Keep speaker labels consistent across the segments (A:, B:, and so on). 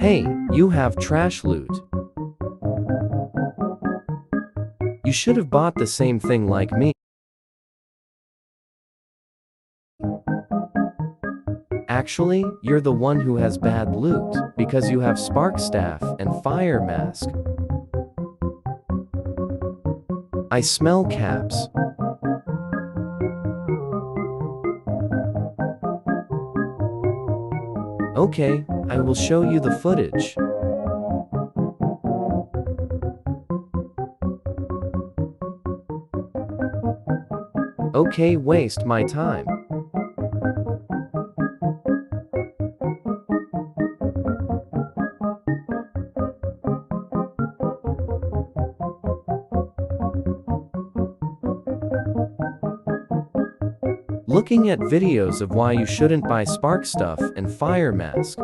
A: Hey, you have trash loot. You should have bought the same thing like me. Actually, you're the one who has bad loot, because you have spark staff and fire mask. I smell caps. Okay, I will show you the footage. Okay, waste my time. Looking at videos of why you shouldn't buy spark stuff and fire mask.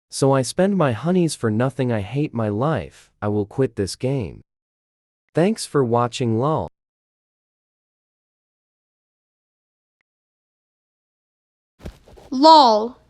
A: So I spend my honeys for nothing. I hate my life. I will quit this game. Thanks for watching lol.
B: LOL